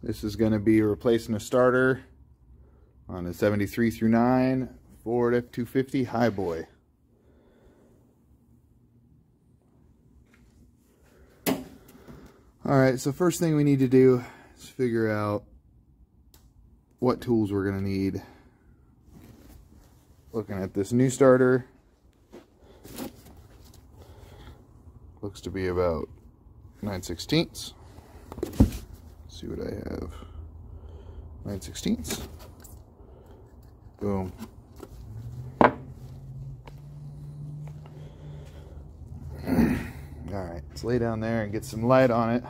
This is going to be replacing a starter on a 73 through 9 Ford F250 High Boy. Alright, so first thing we need to do is figure out what tools we're going to need. Looking at this new starter, looks to be about 9/16. See what I have. 9/16. Boom. Alright, let's lay down there and get some light on it.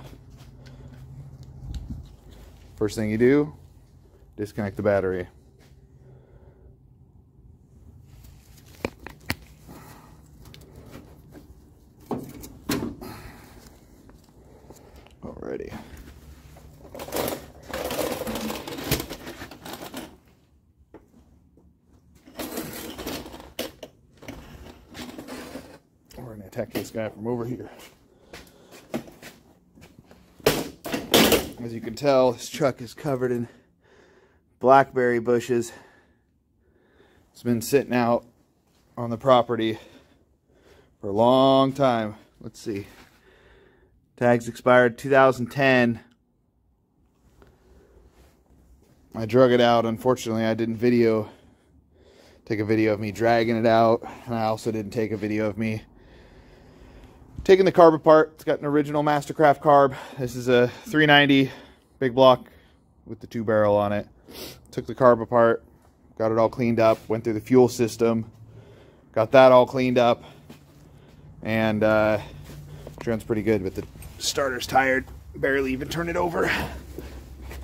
First thing you do, disconnect the battery. Alrighty. We're going to attack this guy from over here. As you can tell, this truck is covered in blackberry bushes. It's been sitting out on the property for a long time. Let's see. Tags expired 2010. I drug it out. Unfortunately, I didn't take a video of me dragging it out. And I also didn't take a video of me taking the carb apart. It's got an original Mastercraft carb. This is a 390 big block with the 2-barrel on it. Took the carb apart, got it all cleaned up, went through the fuel system, got that all cleaned up, and runs pretty good, but the starter's tired, barely even turn it over.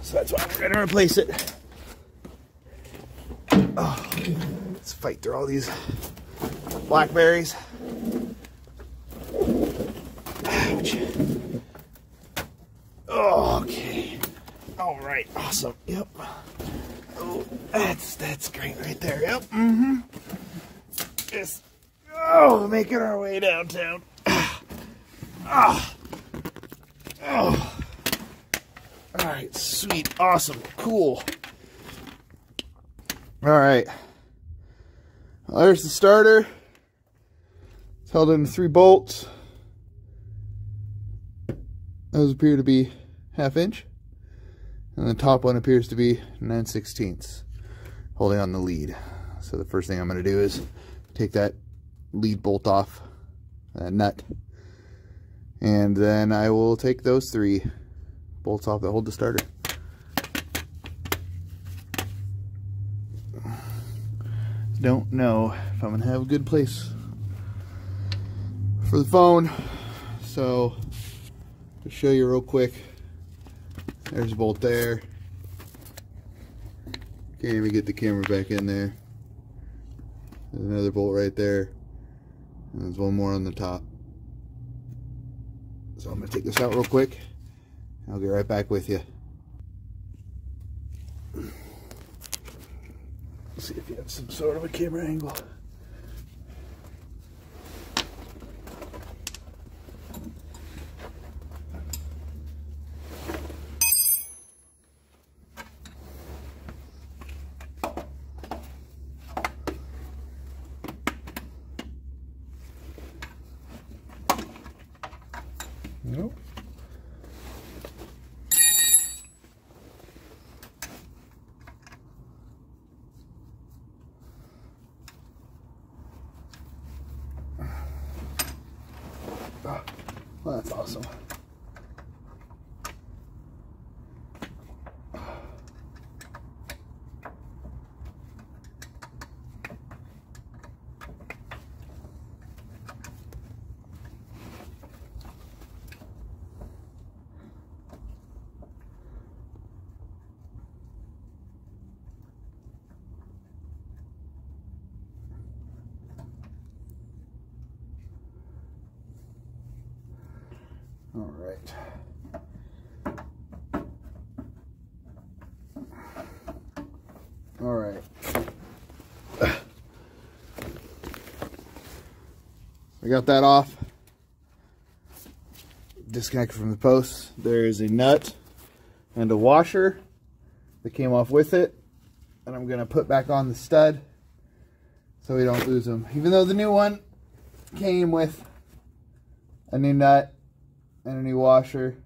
So that's why we're gonna replace it. Oh, let's fight through all these blackberries. Ouch. Oh, okay. All right. Awesome. Yep. Oh, that's great right there. Yep. Mm-hmm. Just making our way downtown. Oh. All right. Sweet. Awesome. Cool. All right. Well, there's the starter. It's held into 3 bolts. Those appear to be 1/2 inch. And the top one appears to be 9/16, holding on the lead. So the first thing I'm going to do is take that lead bolt off, that nut. And then I will take those 3 bolts off that hold the starter. Don't know if I'm going to have a good place for the phone. So to show you real quick, there's a bolt there. Can't even get the camera back in there. There's another bolt right there. And there's one more on the top. So I'm going to take this out real quick. I'll be right back with you. Let's see if you have some sort of a camera angle. Nope. Oh, well, that's awesome. All right. All right. I got that off. Disconnected from the post. There is a nut and a washer that came off with it. And I'm going to put back on the stud so we don't lose them. Even though the new one came with a new nut and a new washer,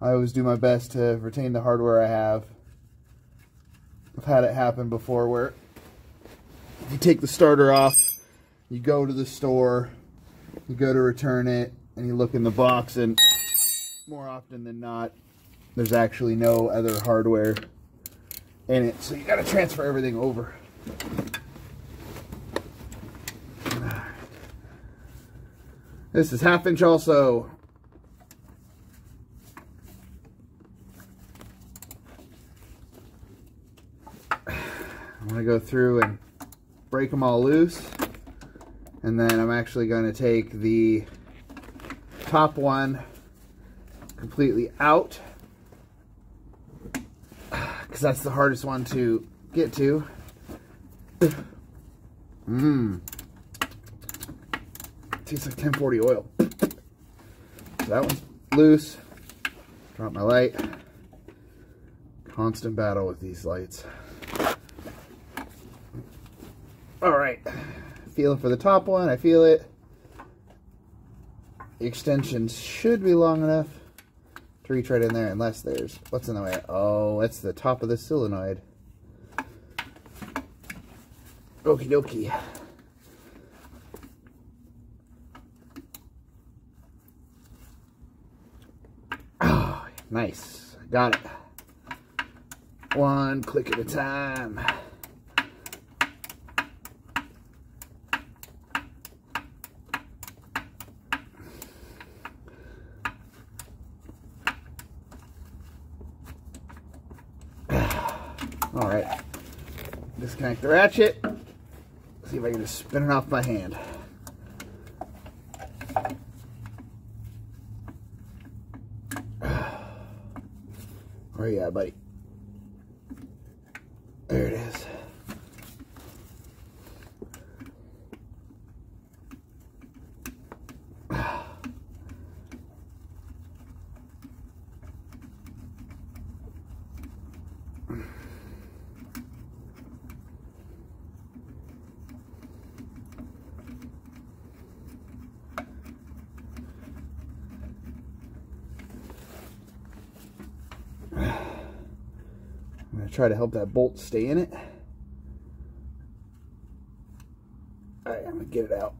I always do my best to retain the hardware I have. I've had it happen before where you take the starter off, you go to the store, you go to return it, and you look in the box, and more often than not, there's actually no other hardware in it. So you got to transfer everything over. This is 1/2 inch also. I'm going to go through and break them all loose. And then I'm actually going to take the top one completely out, because that's the hardest one to get to. Tastes like 1040 oil. So that one's loose. Drop my light. Constant battle with these lights. Alright. Feeling for the top one. I feel it. The extensions should be long enough to reach right in there, unless there's... What's in the way? Oh, it's the top of the solenoid. Okie dokie. Oh, nice. Got it. One click at a time. All right, disconnect the ratchet. See if I can just spin it off my hand. Where you at, buddy? There it is. I'm going to try to help that bolt stay in it. Alright, I'm going to get it out.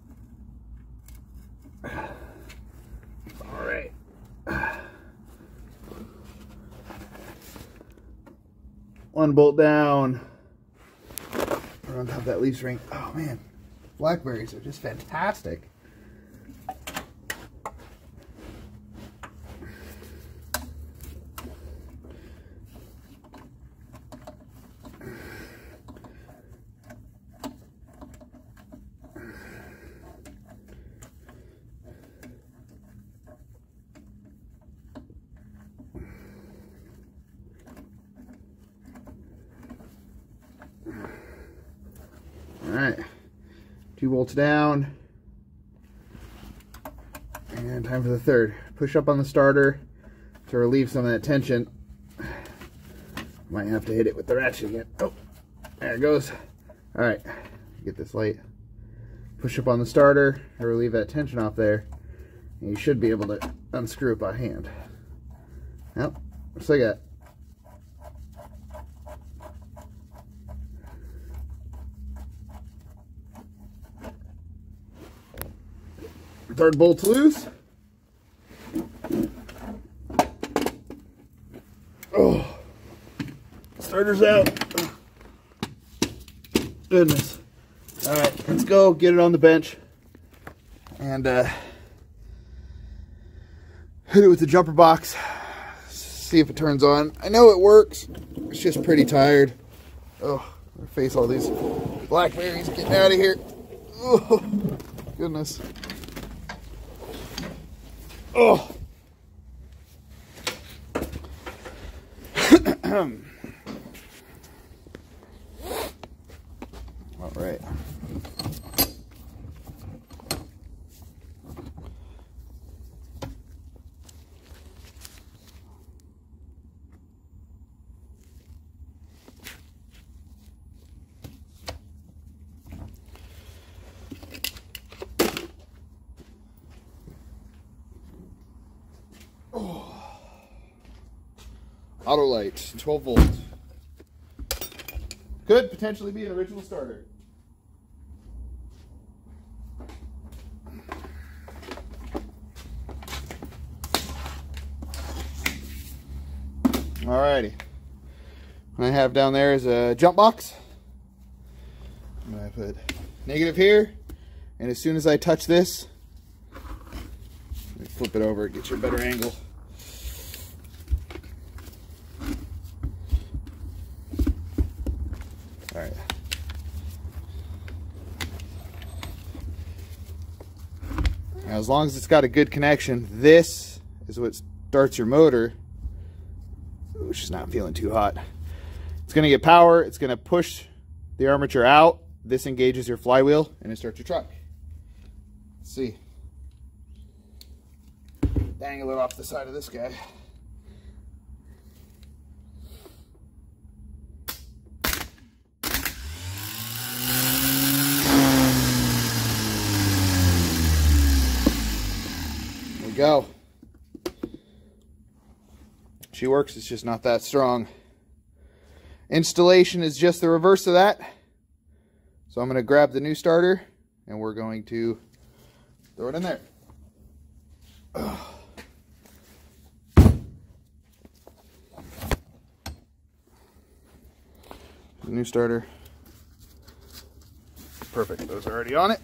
Alright. One bolt down. We're on top of that leaf string. Oh man, blackberries are just fantastic. Alright, 2 bolts down, and time for the third. Push up on the starter to relieve some of that tension. Might have to hit it with the ratchet again. Oh, there it goes. Alright, get this light. Push up on the starter to relieve that tension off there, and you should be able to unscrew it by hand. Well, looks like that. Third bolt's loose. Oh, starter's out. Goodness. All right, let's go get it on the bench and hit it with the jumper box. See if it turns on. I know it works. It's just pretty tired. Oh, I face all these blackberries getting out of here. Oh, goodness. Oh. All right. Auto light, 12 volts. Could potentially be an original starter. Alrighty. What I have down there is a jump box. I'm going to put negative here, and as soon as I touch this, let me flip it over, get you a better angle. Alright. Now, as long as it's got a good connection, this is what starts your motor. Ooh, she's not feeling too hot. It's going to get power. It's going to push the armature out. This engages your flywheel, and it starts your truck. Let's see. Dangle it off the side of this guy. There we go. She works, it's just not that strong. Installation is just the reverse of that. So I'm going to grab the new starter and we're going to throw it in there. The new starter. Perfect, those are already on it.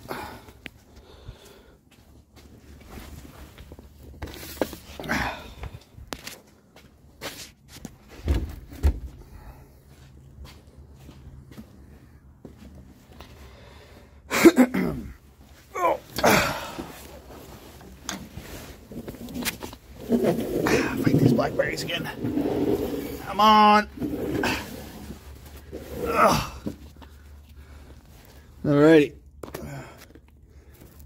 Fight these blackberries again. Come on. Alrighty.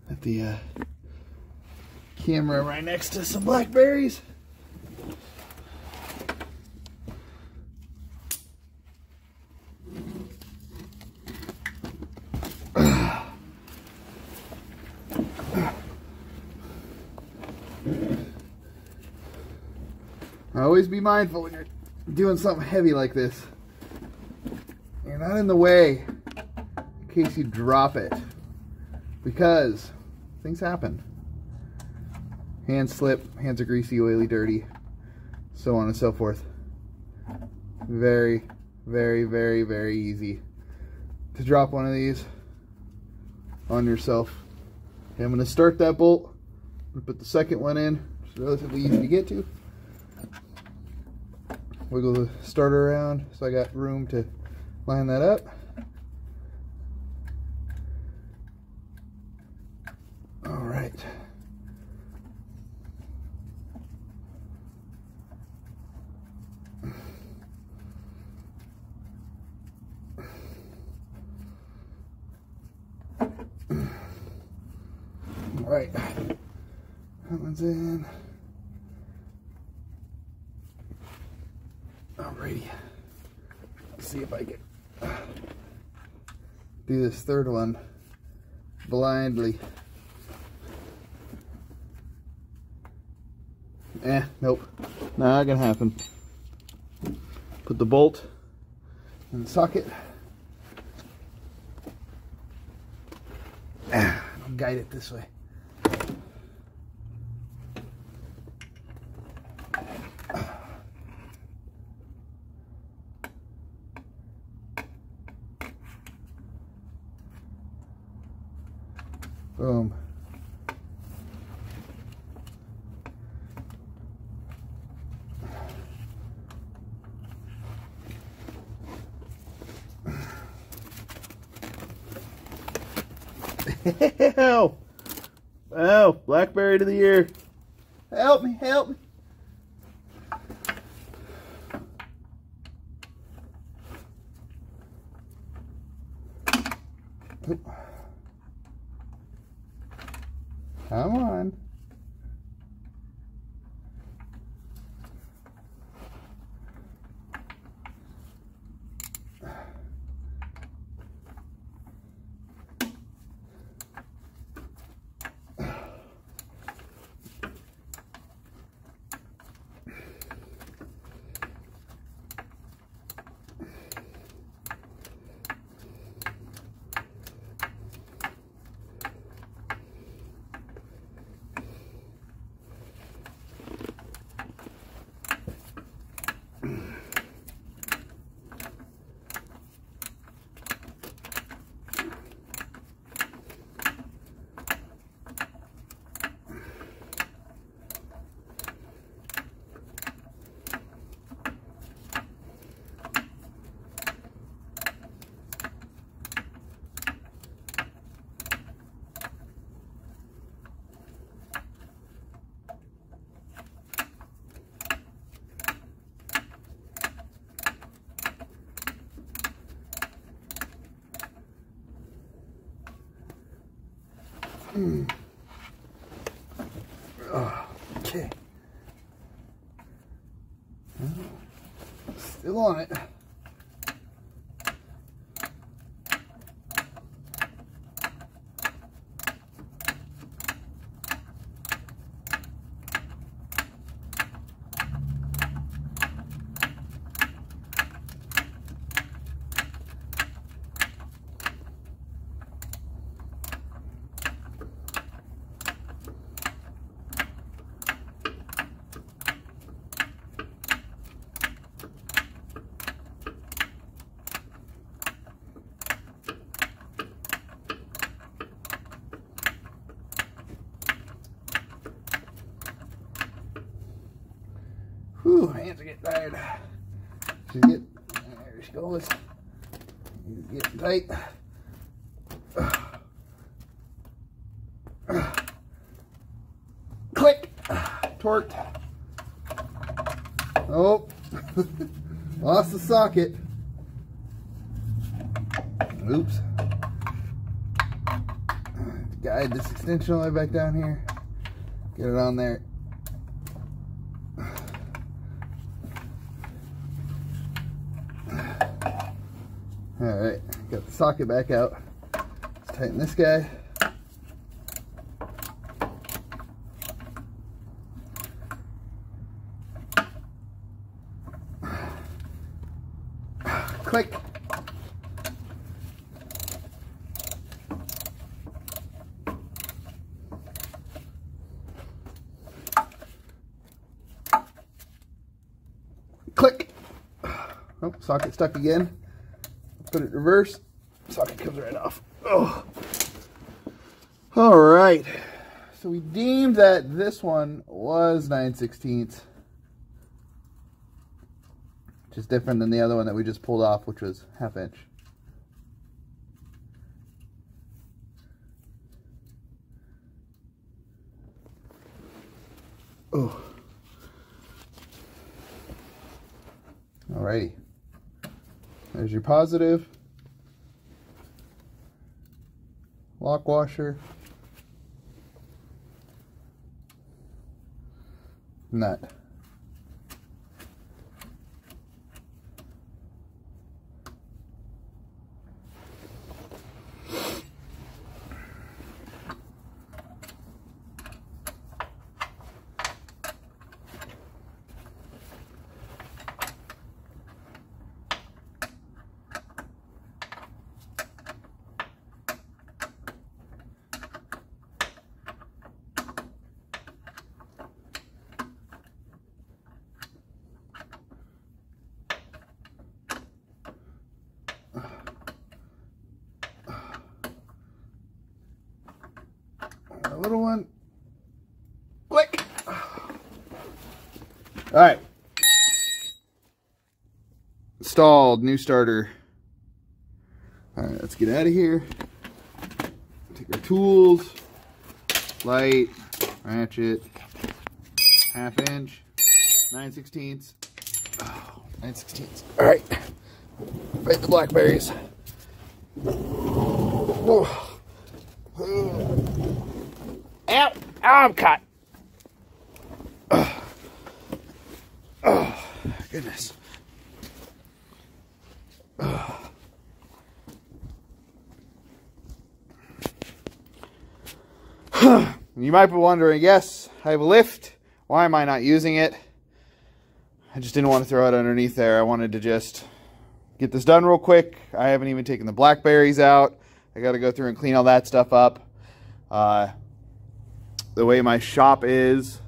Got the camera right next to some blackberries. Always be mindful when you're doing something heavy like this. You're not in the way in case you drop it, because things happen. Hands slip, hands are greasy, oily, dirty, so on and so forth. Very, very, very, very easy to drop one of these on yourself. Okay, I'm going to start that bolt. I'm going to put the second one in. It's relatively easy to get to. Wiggle the starter around so I got room to line that up. All right. All right. That one's in. Alrighty, let's see if I can do this third one blindly. Nope, not gonna happen. Put the bolt in the socket. I'll guide it this way. Boom. Help! Oh, blackberry to the ear. Help me, help me. Come on. Okay. Still on it. Whew, hands are getting tired. There she goes. Getting tight. Click. Torqued. Oh, lost the socket. Oops. Guide this extension all the way back down here. Get it on there. Alright, got the socket back out. Let's tighten this guy. Click. Click. Oh, socket stuck again. Put it in reverse. Socket comes right off. Oh. All right. So we deemed that this one was 9/16, which is different than the other one that we just pulled off, which was 1/2 inch. Oh. Alrighty. There's your positive. Lock washer. Nut. A little one. Click. All right. Installed. New starter. All right, let's get out of here. Take our tools. Light. Ratchet. 1/2 inch. 9/16. Oh, 9/16. All right. Fight the blackberries. Oh. Ow! I'm caught. Oh, goodness. You might be wondering, yes, I have a lift. Why am I not using it? I just didn't want to throw it underneath there. I wanted to just get this done real quick. I haven't even taken the blackberries out. I got to go through and clean all that stuff up. The way my shop is,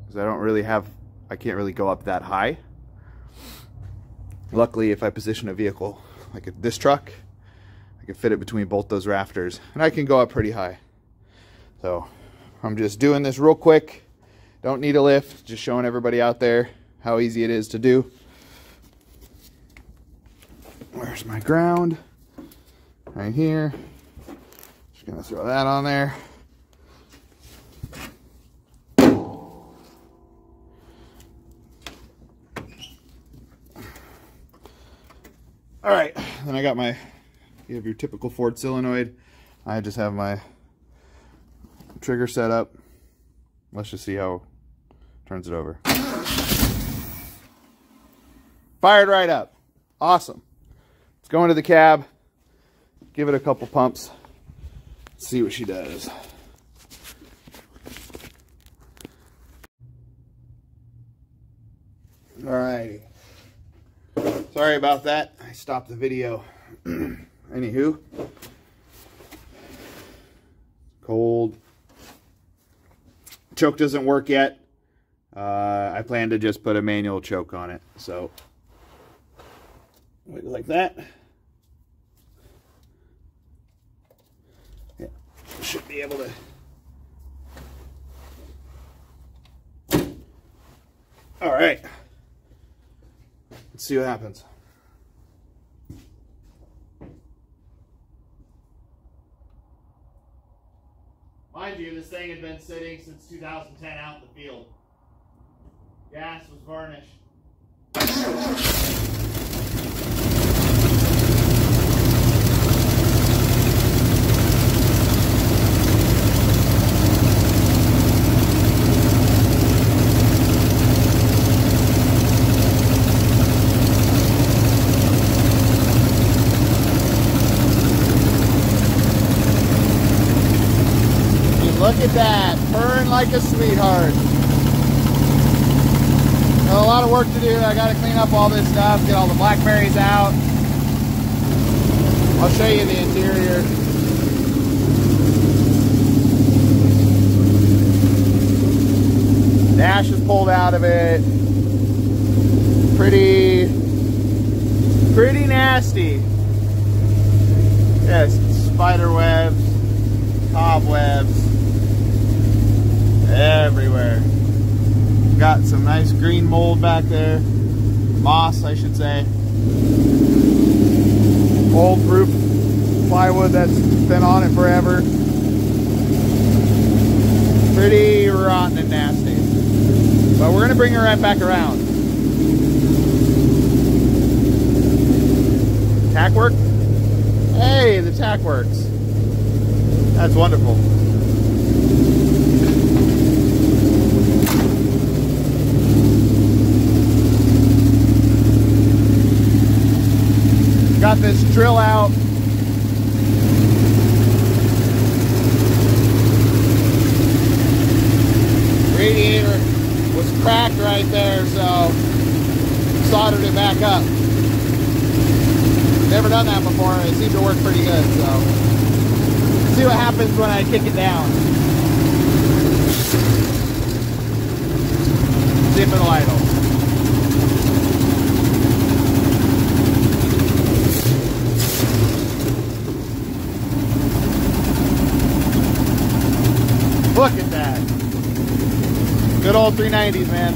because I can't really go up that high. Luckily, if I position a vehicle like this truck, I can fit it between both those rafters, and I can go up pretty high. So I'm just doing this real quick. Don't need a lift, just showing everybody out there how easy it is to do. Where's my ground? Right here. Just gonna throw that on there. All right, then I got you have your typical Ford solenoid. I just have my trigger setup. Let's just see how it turns it over. Fired right up. Awesome. Let's go into the cab, give it a couple pumps, see what she does. Alrighty. Sorry about that. I stopped the video. Anywho. Cold. Choke doesn't work yet. I plan to just put a manual choke on it. So, like that. Yeah, should be able to. All right. Let's see what happens. Mind you, this thing had been sitting since 2010 out in the field. Gas was varnished. Look at that, purring like a sweetheart. Got a lot of work to do. I got to clean up all this stuff, get all the blackberries out. I'll show you the interior. Dash is pulled out of it. Pretty nasty. Yes, spider webs, cobwebs. Everywhere. Got some nice green mold back there. Moss, I should say. Old roof plywood that's been on it forever. Pretty rotten and nasty. But we're going to bring her right back around. Tack work? Hey, the tack works. That's wonderful. Got this drill out. Radiator was cracked right there, so soldered it back up. Never done that before. It seemed to work pretty good, so see what happens when I kick it down. See if it'll idle. Look at that. Good old 390s, man.